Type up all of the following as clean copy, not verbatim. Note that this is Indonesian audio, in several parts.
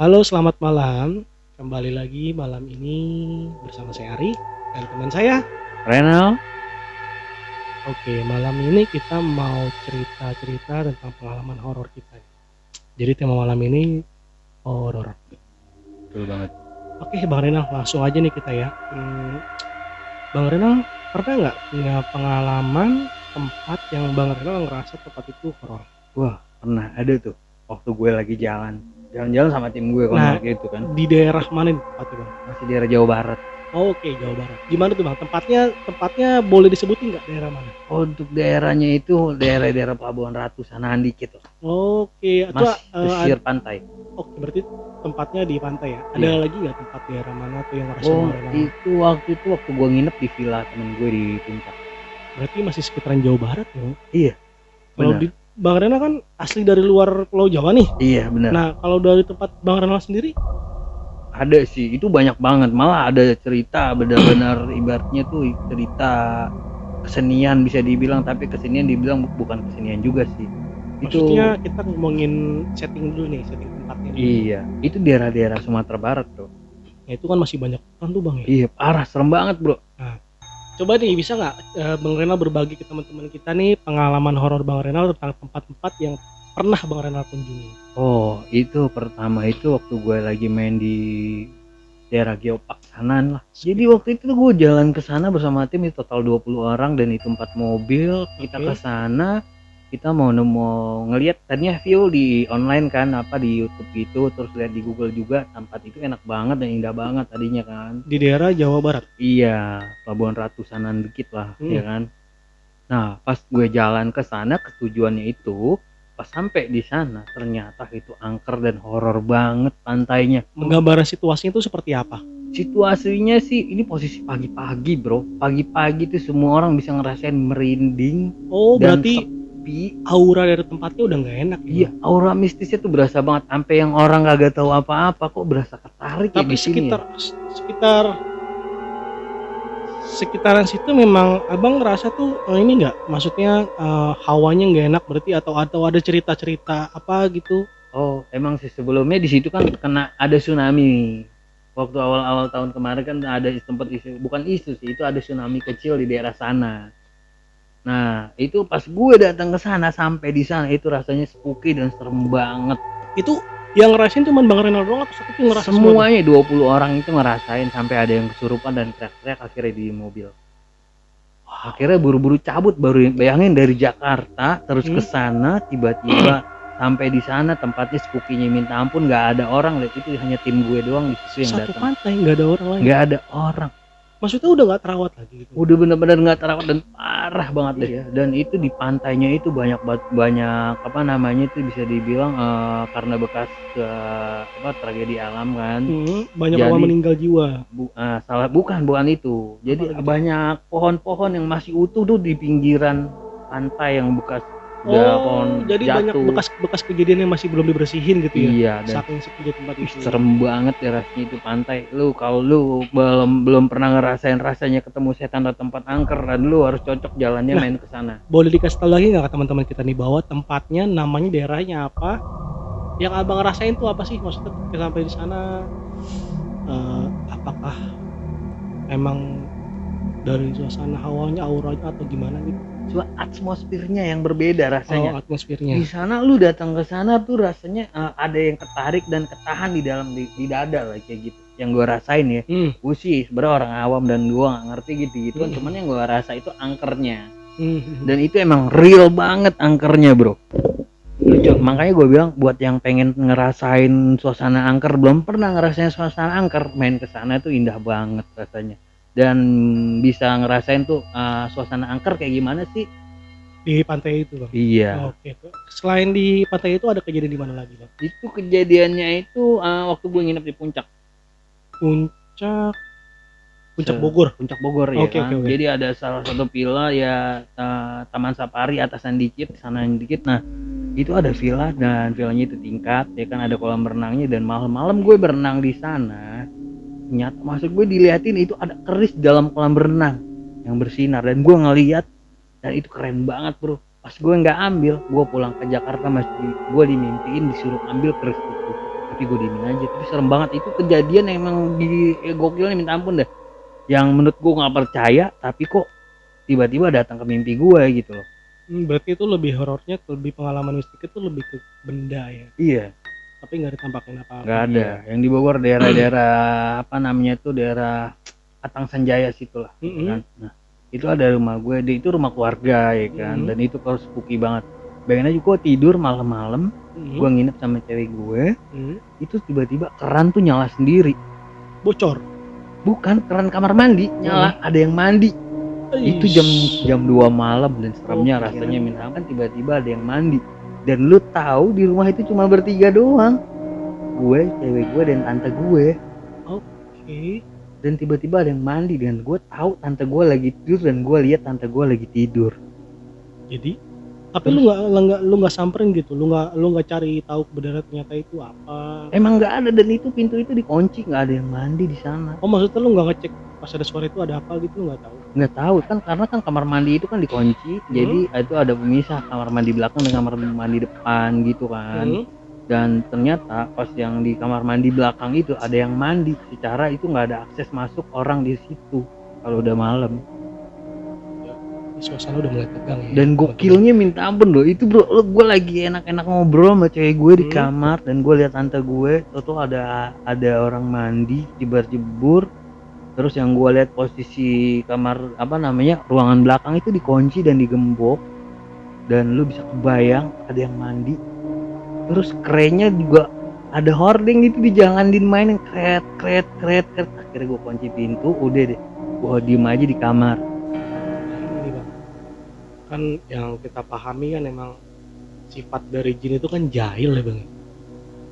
Halo, selamat malam. Kembali lagi malam ini bersama saya Ari dan teman saya. Renal, Oke, malam ini kita mau cerita-cerita tentang pengalaman horor kita. Jadi tema malam ini horor. betul banget. Oke, Bang Renal, langsung aja nih kita ya. Bang Renal, pernah nggak punya pengalaman tempat yang Bang Renal ngerasa tempat itu horor? Wah, pernah ada tuh waktu gue lagi jalan-jalan sama tim gue Nah, konyol gitu kan. di daerah mana nih tempatnya, Bang? Masih daerah Jawa Barat. Oke, Jawa Barat. Gimana tuh, Bang? Tempatnya boleh disebutin nggak daerah mana? Oh, untuk daerahnya itu daerah-daerah Pelabuhan Ratu sanaan dikit lah. Oke, itu Masih pesisir pantai. oke, berarti tempatnya di pantai ya? Ada Iya. lagi nggak tempat daerah mana tuh yang ngerasain Oh, Bang Renal? itu waktu gue nginep di villa temen gue di Puncak. Berarti masih sekitaran Jawa Barat ya? Iya, Kalau benar. di Bang Renal kan asli dari luar Pulau Jawa nih. Iya, benar. Nah, kalau dari tempat Bang Renal sendiri, Ada sih, itu banyak banget. Malah ada cerita benar-benar ibaratnya tuh cerita kesenian bisa dibilang, tapi kesenian dibilang bukan kesenian juga sih. Itu maksudnya kita ngomongin setting dulu nih, setting tempatnya dulu. iya, itu daerah-daerah Sumatera Barat tuh. Nah, itu kan masih banyak kan tuh Bang ya. Iya, parah, serem banget, Bro. Nah, coba nih bisa nggak Bang Renal berbagi ke teman-teman kita nih pengalaman horor Bang Renal tentang tempat-tempat yang pernah Bang Renal kunjungi? Oh, itu pertama itu waktu gue lagi main di daerah Geopark Sanan lah. Jadi waktu itu tuh gue jalan ke sana bersama tim itu total 20 orang dan itu 4 mobil. Kita Oke. ke sana, kita mau ngelihat tadinya view di online kan, apa di YouTube gitu, terus lihat di Google juga tempat itu enak banget dan indah banget tadinya kan. Di daerah Jawa Barat. Iya, Pelabuhan Ratu Sanan dikit lah, ya Hmm. kan. Nah, pas gue jalan ke sana ke tujuannya itu, pas sampai di sana ternyata itu angker dan horor banget pantainya. Penggambaran situasinya itu seperti apa? Situasinya sih ini posisi pagi-pagi, Bro. Pagi-pagi tuh semua orang bisa ngerasain merinding Oh, dan berarti sepi. aura dari tempatnya udah nggak enak ya, Iya, Bang? aura mistisnya tuh berasa banget sampai yang orang kagak tahu apa-apa kok berasa ketarik ya Tapi di sini ya. sekitar sekitaran situ memang Abang ngerasa tuh ini nggak, maksudnya hawanya nggak enak berarti atau ada cerita-cerita apa gitu? Oh, emang sih sebelumnya di situ kan kena ada tsunami. Waktu awal-awal tahun kemarin kan ada sempat isu, bukan isu sih, itu ada tsunami kecil di daerah sana. Nah, itu pas gue datang ke sana sampai di sana itu rasanya spooky dan serem banget. Itu yang ngerasain cuman Bang Renal doang atau itu ngerasa semua tuh? Semuanya 20 orang itu ngerasain sampai ada yang kesurupan dan teriak-teriak akhirnya di mobil. Akhirnya buru-buru cabut baru bayangin dari Jakarta terus ke Hmm, sana tiba-tiba sampai di sana tempatnya spooky-nya minta ampun nggak ada orang lihat itu hanya tim gue doang di situ yang satu datang pantai nggak ada orang lain. nggak ada orang Maksudnya udah nggak terawat lagi gitu. udah bener-bener nggak terawat dan parah banget deh ya dan itu di pantainya itu banyak apa namanya itu bisa dibilang karena bekas apa tragedi alam kan Banyak orang jadi meninggal jiwa. salah bukan itu Apa jadi lagi tuh? banyak pohon-pohon yang masih utuh tuh di pinggiran pantai yang bekas udah Oh, pohon jadi banyak jatuh. bekas-bekas kejadian yang masih belum dibersihin gitu ya? Iya dan Saking sepinya tempat itu. serem banget ya rasanya itu pantai. Lu kalau lu belum pernah ngerasain rasanya ketemu setan atau tempat angker dan lu harus cocok jalannya Nah, main ke sana. boleh dikasih tahu lagi nggak ke teman-teman kita nih bahwa tempatnya, namanya, daerahnya apa? Yang Abang rasain tuh apa sih? Maksudnya ketika sampai di sana, apakah emang dari suasana hawanya, auranya atau gimana gitu? Cuma atmosfernya yang berbeda Oh, rasanya. atmosfernya. Di sana lu datang ke sana tuh rasanya ada yang ketarik dan ketahan di dalam di dada lah kayak gitu. Yang gua rasain ya. Hmm. Gue sih sebenarnya orang awam dan gua nggak ngerti gitu-gituan, Hmm. cuman yang gua rasa itu angkernya. Hmm. Dan itu emang real banget angkernya, Bro. Lucu, makanya gue bilang buat yang pengen ngerasain suasana angker belum pernah ngerasain suasana angker main ke sana tuh indah banget rasanya dan bisa ngerasain tuh suasana angker kayak gimana sih. Di pantai itu, Bang? Iya, Oke. Selain di pantai itu ada kejadian di mana lagi, Bang? itu kejadiannya itu waktu gue nginep di puncak Puncak Puncak Bogor. Puncak Bogor ya Oke, oke, kan. oke. Jadi ada salah satu villa ya Taman Safari atasan dikit sana dikit. Nah itu ada villa dan villanya itu tingkat ya kan ada kolam renangnya dan malam-malam gue berenang di sana. Ternyata maksud gue diliatin itu ada keris dalam kolam renang yang bersinar dan gue ngeliat dan itu keren banget, Bro. Pas gue nggak ambil, gue pulang ke Jakarta masih gue dimimpiin disuruh ambil keris itu tapi gue diemin aja. Tapi serem banget, itu kejadian emang gokilnya minta ampun dah, yang menurut gue nggak percaya tapi kok tiba-tiba datang ke mimpi gue gitu loh. Berarti itu lebih horornya, lebih pengalaman mistik itu lebih ke benda ya, Iya, tapi nggak ditampakin apa-apa. nggak ada. Yang di Bogor daerah-daerah apa namanya tuh, daerah Atang Sanjaya situ lah gitu kan. Nah itu ada rumah gue, itu rumah keluarga ya kan. Dan itu kalau spooky banget. Bayangin aja gue tidur malam-malam, gue nginep sama cewek gue, itu tiba-tiba keran tuh nyala sendiri. Bocor? Bukan, keran kamar mandi nyala, ada yang mandi. Itu jam 2 malam dan seremnya rasanya minta kan, tiba-tiba ada yang mandi. Dan lu tahu di rumah itu cuma bertiga doang, gue, cewek gue, dan tante gue. Oke. Dan tiba-tiba ada yang mandi, dan gue tahu tante gue lagi tidur, dan gue lihat tante gue lagi tidur. Jadi, tapi lu nggak samperin gitu, lu nggak cari tahu kebenaran ternyata itu apa? Emang nggak ada, dan itu pintu itu dikunci, nggak ada yang mandi di sana. Oh maksudnya lu nggak ngecek pas ada suara itu ada apa gitu, lu nggak tahu? Nggak tahu kan, karena kan kamar mandi itu kan dikunci, jadi itu ada pemisah kamar mandi belakang dan kamar mandi depan gitu kan. Dan ternyata pas yang di kamar mandi belakang itu ada yang mandi, secara itu nggak ada akses masuk orang di situ kalau udah malam. Ya, suasana udah mulai tegang ya. Dan gokilnya minta ampun loh, itu bro, gue lagi enak-enak ngobrol sama cewek gue di kamar, dan gue lihat tante gue, tuh ada orang mandi jebur-jebur. Terus yang gue lihat posisi kamar apa namanya, ruangan belakang itu dikunci dan digembok, dan lu bisa kebayang ada yang mandi. Terus kerennya juga ada hording itu, dijanganin mainin kret. Akhirnya gue kunci pintu, udah deh gue diem aja di kamar. Ini bang, kan yang kita pahami kan emang sifat dari jin itu kan jahil ya bang.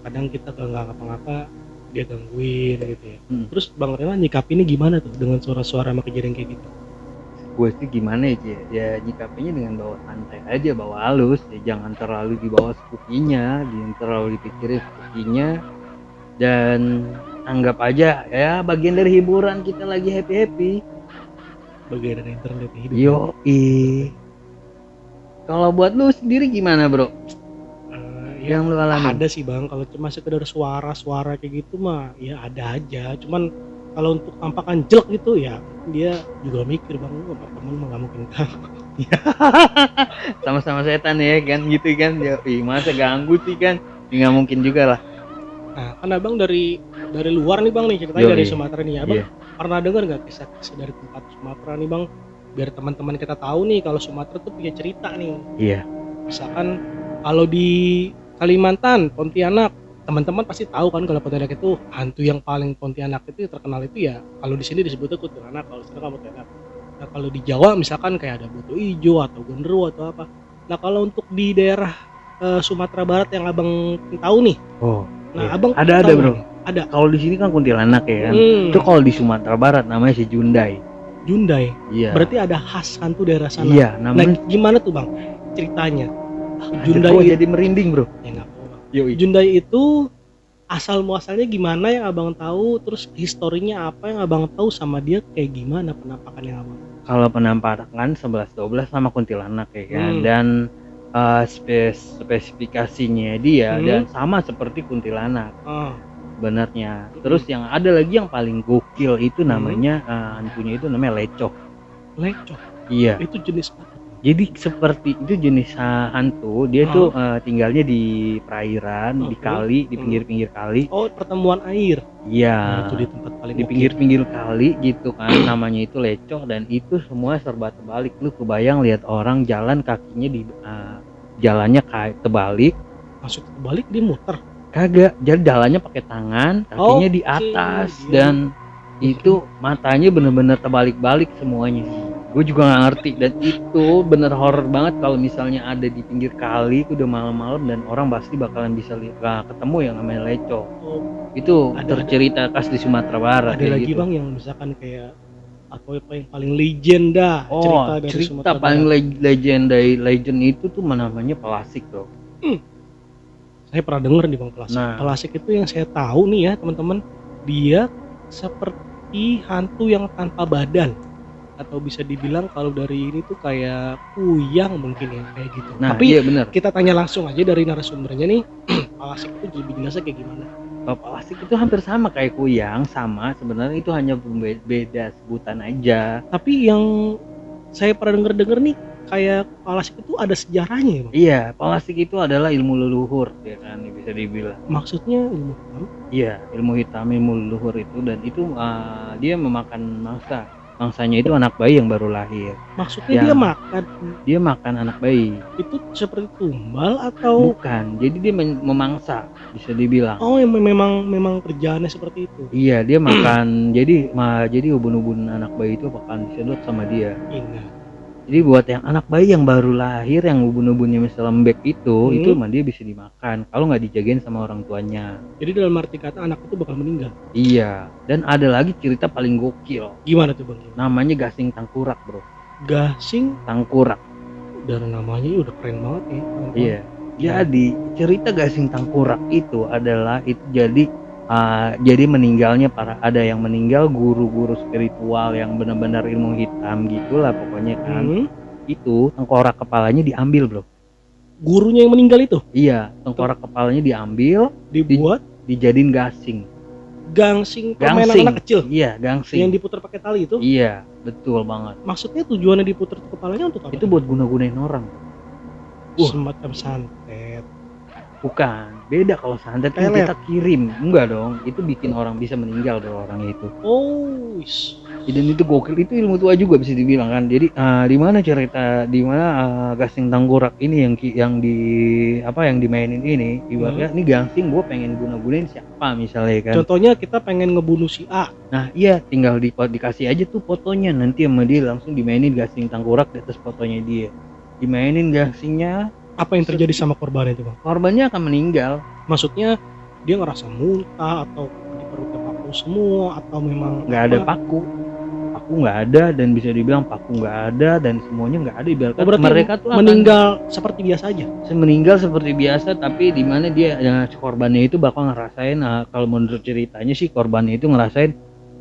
Kadang kita kalau nggak ngapa-ngapa dia gangguin gitu ya. Terus Bang Rela nyikapinnya gimana tuh dengan suara-suara sama kejadian kayak gitu? Gue sih gimana ya nyikapinya dengan bawa santai aja, bawa halus ya, jangan terlalu dibawa spooky-nya, jangan terlalu dipikirin spooky-nya, dan anggap aja ya bagian dari hiburan, kita lagi happy. Bagian dari internet hidup. Yoi. Kalau buat lu sendiri gimana bro? Yang lu alami? Ada sih bang, kalau cuma sekedar suara-suara kayak gitu mah ya ada aja. Cuman kalau untuk tampakan jelek gitu ya dia juga mikir bang, temen mah nggak mungkin tahu. Sama-sama setan ya kan gitu kan. Ya masa ganggu sih kan, nggak mungkin juga lah. Nah kan abang dari luar nih bang nih, ceritanya dari Sumatera nih. Abang pernah dengar nggak kisah-kisah dari tempat Sumatera nih bang, biar teman-teman kita tahu nih kalau Sumatera tuh punya cerita nih. Iya. Misalkan kalau di Kalimantan, Pontianak, teman-teman pasti tahu kan kalau Pontianak itu hantu yang paling Pontianak itu terkenal itu ya kalau di sini disebutnya kuntilanak, kalau di sana kan Pontianak. Nah kalau di Jawa misalkan kayak ada Boto Ijo atau Gondro atau apa. Nah kalau untuk di daerah Sumatera Barat yang abang tahu nih, abang ada bro. Ada. Kalau di sini kan kuntilanak ya kan. Itu kalau di Sumatera Barat namanya si Jundai. Iya. Berarti ada khas hantu daerah sana. Iya. Nah gimana tuh bang ceritanya? Jundai jadi merinding bro. Ya nggak apa-apa. Jundai itu asal muasalnya gimana yang abang tahu, terus historinya apa yang abang tahu, sama dia kayak gimana penampakan yang abang? Kalau penampakan 11-12 sama kuntilanak ya kan. Dan spesifikasinya dia dan sama seperti kuntilanak sebenarnya. Terus yang ada lagi yang paling gokil itu namanya hantunya itu namanya lecok. Iya. Itu jenis apa? Jadi seperti itu jenis hantu, dia tuh tinggalnya di perairan, di kali, di pinggir-pinggir kali. Oh, pertemuan air. Iya. Itu di tempat paling di pinggir-pinggir kali gitu kan. Namanya itu lecok, dan itu semua serba terbalik. Lu kebayang lihat orang jalan kakinya di jalannya kayak terbalik. Maksud terbalik dia muter? Kagak, jadi jalannya pakai tangan, kakinya di atas, dan itu matanya bener-bener terbalik-balik semuanya. Gue juga nggak ngerti, dan itu bener horror banget kalau misalnya ada di pinggir kali udah malam-malam, dan orang pasti bakalan bisa ketemu yang namanya lecok. Itu tercerita khas di Sumatera Barat. Ada lagi gitu bang yang misalkan kayak apa yang paling legenda cerita dari Sumatera paling legend itu tuh namanya Pelasik bro. Saya pernah denger nih bang Pelasik. Pelasik itu yang saya tahu nih ya teman-teman, dia seperti hantu yang tanpa badan, atau bisa dibilang kalau dari ini tuh kayak kuyang mungkin ya, kayak gitu. Nah, tapi iya bener. Kita tanya langsung aja dari narasumbernya nih, Pelasik itu lebih jelasnya kayak gimana? Kalau plastik itu hampir sama kayak kuyang, sama sebenarnya itu hanya beda sebutan aja. Tapi yang saya pernah denger nih kayak plastik itu ada sejarahnya ya, Bang? Iya, plastik itu adalah ilmu leluhur ya kan, bisa dibilang. Maksudnya ilmu hitam? Iya, ilmu hitam, ilmu leluhur itu, dan itu dia memakan mangsanya itu anak bayi yang baru lahir. Maksudnya Ya. dia Dia makan anak bayi. itu seperti tumbal atau Bukan, jadi dia memangsa, bisa dibilang. oh memang kerjaannya seperti itu. Iya, dia makan. Jadi ubun-ubun anak bayi itu bakalan disedot sama dia. Ingat. Jadi buat yang anak bayi yang baru lahir, yang ubun-ubunnya masih lembek itu mah dia bisa dimakan kalau nggak dijagain sama orang tuanya. Jadi dalam arti kata anak itu bakal meninggal. Iya, dan ada lagi cerita paling gokil. Gimana tuh, Bang? Namanya gasing tangkurak, bro. Gasing Tangkurak. dari namanya udah keren banget ya. Iya. Jadi cerita gasing tangkurak itu adalah jadi meninggalnya ada yang meninggal guru-guru spiritual yang benar-benar ilmu hitam gitulah pokoknya kan. Itu tengkorak kepalanya diambil, bro. Gurunya yang meninggal itu? Iya, tengkorak kepalanya diambil, dibuat dijadiin gasing. Gangsing permainan anak kecil. Iya, gangsing. Yang diputar pakai tali itu? Iya, betul banget. Maksudnya tujuannya diputar kepalanya untuk apa? Itu buat guna-gunain orang. Semacam santet. Bukan, beda kalau santet kan kita kirim. Enggak dong, itu bikin orang bisa meninggal dong orang itu. Oh, dan itu gokil, itu ilmu tua juga bisa dibilang kan. Jadi di mana gasing tangkurak ini yang dimainin ini, ibaratnya ini gasing gue pengen guna-gunain siapa misalnya kan. Contohnya kita pengen ngebunuh si A. Nah iya, tinggal dikasih aja tuh fotonya, nanti sama dia langsung dimainin gasing tangkurak di atas fotonya dia. Dimainin gasingnya. Apa yang terjadi sama korbannya itu, Bang? Korbannya akan meninggal. Maksudnya dia ngerasa muntah atau di perutnya paku semua atau memang nggak ada paku nggak ada, dan bisa dibilang paku nggak ada, dan semuanya nggak ada. Ibaratnya mereka tuh meninggal seperti biasa aja. Meninggal seperti biasa, tapi di mana dia korbannya itu bakal ngerasain, kalau menurut ceritanya sih korbannya itu ngerasain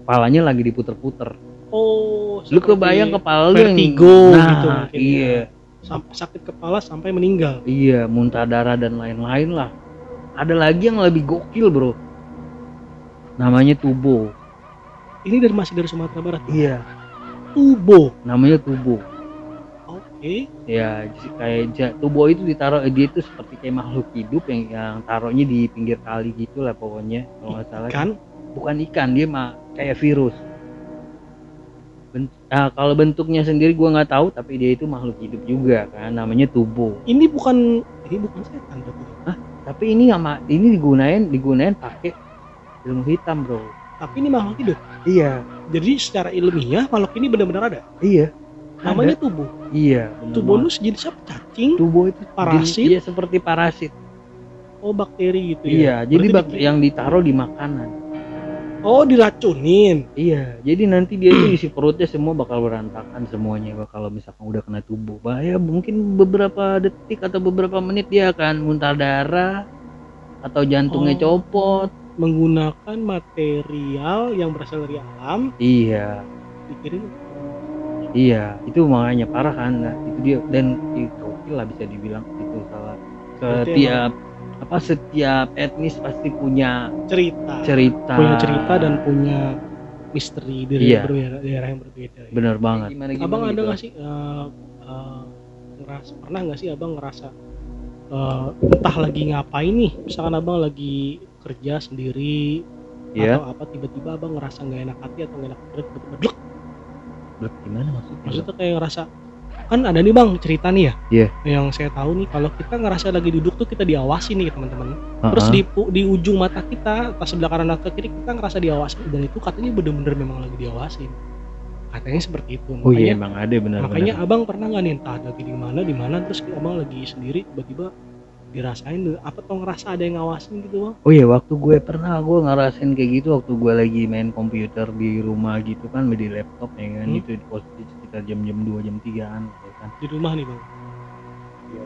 kepalanya lagi diputer-puter. Oh, lu kebayang kepala lu vertigo gitu mungkin. Iya. Sampai sakit kepala sampai meninggal. Iya, muntah darah dan lain-lain lah. Ada lagi yang lebih gokil, bro. Namanya Tubo. Ini masih dari Sumatera Barat. Iya. Tubo. Namanya Tubo. Oke. Ya, kayak Tubo itu ditaruh, dia itu seperti kayak makhluk hidup yang taruhnya di pinggir kali gitu lah pokoknya, kalau nggak salah. Ikan? Bukan ikan, dia mah kayak virus. Kalau bentuknya sendiri gue nggak tahu, tapi dia itu makhluk hidup juga kan, namanya Tubo. Ini bukan setan berarti. Tapi ini digunain pakai ilmu hitam, bro. Tapi ini makhluk hidup. Iya. Jadi secara ilmiah makhluk ini benar-benar ada. Iya. Namanya Tubo. Iya. Tubo itu jenis apa? Cacing? Tubo itu parasit? Iya, seperti parasit. Oh, bakteri gitu ya. Iya, jadi yang ditaruh di makanan. Oh, diracunin. Iya, jadi nanti dia tuh isi perutnya semua bakal berantakan semuanya kalau misalkan udah kena Tubo. Bahaya, mungkin beberapa detik atau beberapa menit dia akan muntah darah atau jantungnya copot. Menggunakan material yang berasal dari alam. Iya. Dikirim. Iya, itu makanya parah kan. Nah, itu dia, dan itu lah bisa dibilang itu salah. Setiap etnis pasti punya cerita dan punya misteri dari daerah yang berbeda. Bener banget. Abang ada nggak sih pernah nggak sih abang ngerasa entah lagi ngapain nih, misalkan abang lagi kerja sendiri atau apa, tiba-tiba abang ngerasa nggak enak hati atau nggak enak perut, tiba-tiba blek gimana maksudnya? Maksudnya kayak ngerasa, kan ada nih bang cerita nih ya, yang saya tahu nih, kalau kita ngerasa lagi duduk tuh kita diawasi nih teman-teman. Terus di ujung mata kita, pas sebelah kanan atau kiri kita ngerasa diawasi, dan itu katanya bener-bener memang lagi diawasin. Katanya seperti itu. Oh iya, emang ada benar. Makanya abang pernah nggak nih, entah lagi di mana terus abang lagi sendiri tiba-tiba dirasain apa tuh, ngerasa ada yang ngawasin gitu bang? Oh iya, waktu gue ngerasain kayak gitu waktu gue lagi main komputer di rumah gitu kan, di laptop ya kan, itu di posisi sekitar jam-jam 2 jam 3-an ya kan. Di rumah nih bang? Iya.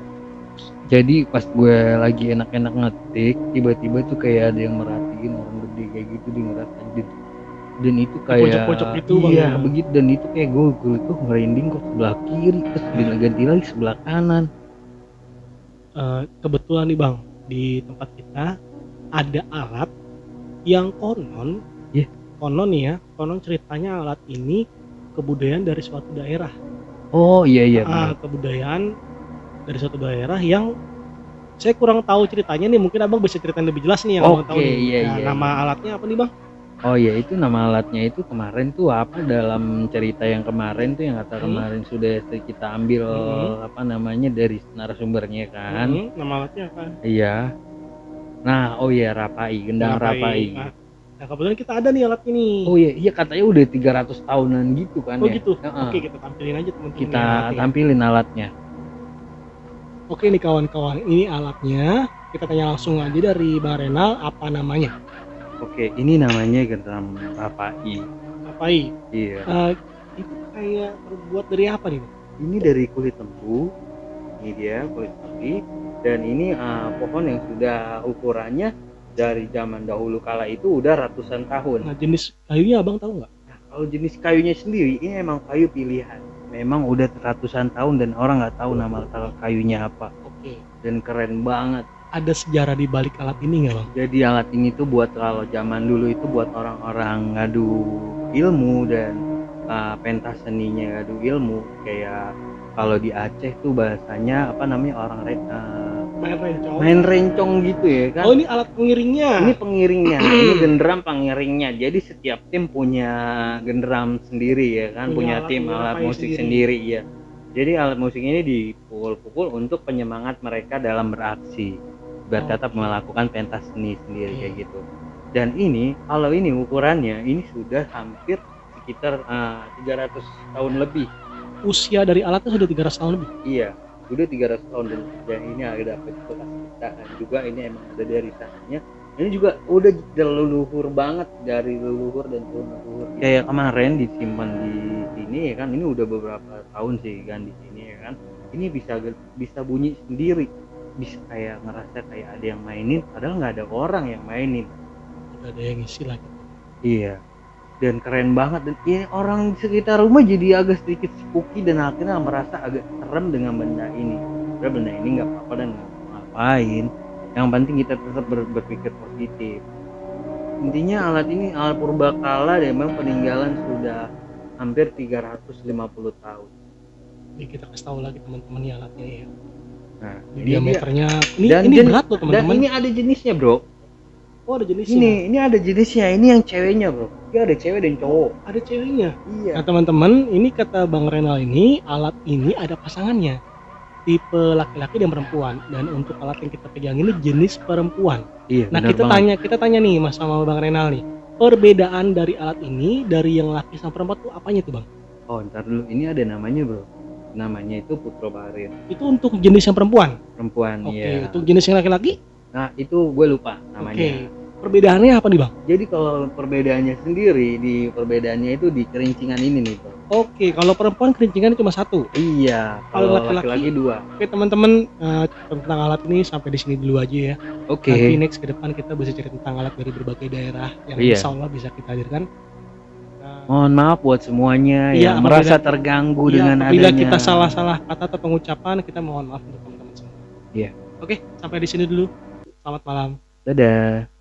Jadi pas gue lagi enak-enak ngetik, tiba-tiba tuh kayak ada yang merhatiin orang gede kayak gitu, dia ngerasain dan itu kayak pojok-pojok gitu bang. Iya begitu, dan itu kayak gue tuh ngerinding kok sebelah kiri, terus ganti lagi sebelah kanan. Kebetulan nih bang, di tempat kita ada alat yang konon Iya. konon nih ya, konon ceritanya alat ini kebudayaan dari suatu daerah. Oh, iya benar. Kebudayaan dari suatu daerah yang saya kurang tahu ceritanya nih, mungkin Abang bisa ceritain lebih jelas nih yang Abang tahu Oke, nih. iya Nah, iya nama iya. alatnya apa nih, Bang? Oh iya, itu nama alatnya itu kemarin tuh apa, dalam cerita yang kemarin tuh yang kata Mhm, kemarin sudah kita ambil mhm, apa namanya dari narasumbernya kan. Nama alatnya apa? Iya. Nah, oh iya Rapai, gendang Rapai. Rapai. Nah, kebetulan kita ada nih alat ini. Oh iya, iya katanya udah 300 tahunan gitu kan Oh ya. gitu. Heeh. Oke, kita tampilin aja teman-teman nih Kita alatnya ya. tampilin alatnya. Oke nih kawan-kawan, ini alatnya. Kita tanya langsung aja dari Bang Renal, apa namanya? Oke, ini namanya gendang Rapai. Rapai. Iya. Itu kayak terbuat dari apa nih, Bang? Ini dari kulit lembu. Ini dia kulit sapi, dan ini pohon yang sudah ukurannya dari zaman dahulu kala itu udah ratusan tahun. Nah, jenis kayunya Abang tahu nggak? Nah, kalau jenis kayunya sendiri ini emang kayu pilihan, memang udah ratusan tahun dan orang nggak tahu nama kayunya apa, Oke. dan keren banget. Ada sejarah di balik alat ini nggak, Bang? Jadi alat ini tuh buat kalau zaman dulu itu buat orang-orang ngadu ilmu dan pentas seninya ngadu ilmu, kayak kalau di Aceh tuh bahasanya apa namanya, orang Main rencong. main rencong gitu ya kan. Oh, ini alat pengiringnya. Ini pengiringnya, ini genderam pengiringnya. Jadi setiap tim punya genderam sendiri ya kan, punya alat tim alat Rapai musik sendiri ya. Jadi alat musik ini dipukul-pukul untuk penyemangat mereka dalam beraksi, biar tetap Oke. melakukan pentas seni sendiri Oke. kayak gitu. Dan ini kalau ini ukurannya ini sudah hampir sekitar 300 tahun lebih. Usia dari alatnya sudah 300 tahun lebih. Iya, udah 300 tahun, dan ini ada bekas kita, dan juga ini emang ada dari sananya. Ini juga udah leluhur banget, dari leluhur dan turun leluhur. Kayak kemarin disimpan di sini ya kan, ini udah beberapa tahun sih kan di sini ya kan. Ini bisa bunyi sendiri, bisa kayak ngerasa kayak ada yang mainin, padahal nggak ada orang yang mainin. Udah ada yang ngisi lagi. Iya. Dan keren banget, dan ya, orang di sekitar rumah jadi agak sedikit spooky dan akhirnya merasa agak serem dengan benda ini. Karena benda ini nggak apa-apa dan nggak ngapain. Yang penting kita tetap berpikir positif. Intinya alat ini alat purbakala dan memang peninggalan sudah hampir 350 tahun. Jadi kita kasih tahu lagi teman-teman nih alatnya ya. Nah, Ini diameternya. Dan Ini berat loh dan teman-teman. ini ada jenisnya bro. Oh, ada jenisnya. Ini ada jenisnya. Ini yang ceweknya bro. Ini ada cewek dan cowok. Ada ceweknya. Iya. Nah, teman-teman, ini kata Bang Renal ini, alat ini ada pasangannya. Tipe laki-laki dan perempuan, dan untuk alat yang kita pegang ini jenis perempuan. Iya. Nah, benar banget. kita tanya nih Mas sama Bang Renal nih. Perbedaan dari alat ini dari yang laki sama perempuan tuh apanya tuh, Bang? Oh, ntar dulu. Ini ada namanya bro. Namanya itu Putro Barir. Itu untuk jenis yang perempuan. Perempuan. Oke, Iya. untuk jenis yang laki-laki? Nah, itu gue lupa namanya. Oke. Perbedaannya apa nih, Bang? Jadi kalau perbedaannya sendiri, di perbedaannya itu di kerincingan ini nih bro. Oke, kalau perempuan kerincingannya cuma satu. Iya. Kalau Kalau laki-laki? laki-laki 2. Oke, teman-teman, tentang alat ini sampai di sini dulu aja ya. Oke. Nanti next ke depan kita bisa cerita tentang alat dari berbagai daerah yang Iya. insya Allah bisa kita hadirkan. Mohon maaf buat semuanya Iya, yang merasa terganggu dengan apabila adanya. kita salah-salah kata atau pengucapan, kita mohon maaf untuk teman-teman semua. Iya. Oke, sampai di sini dulu. Selamat malam. Dadah.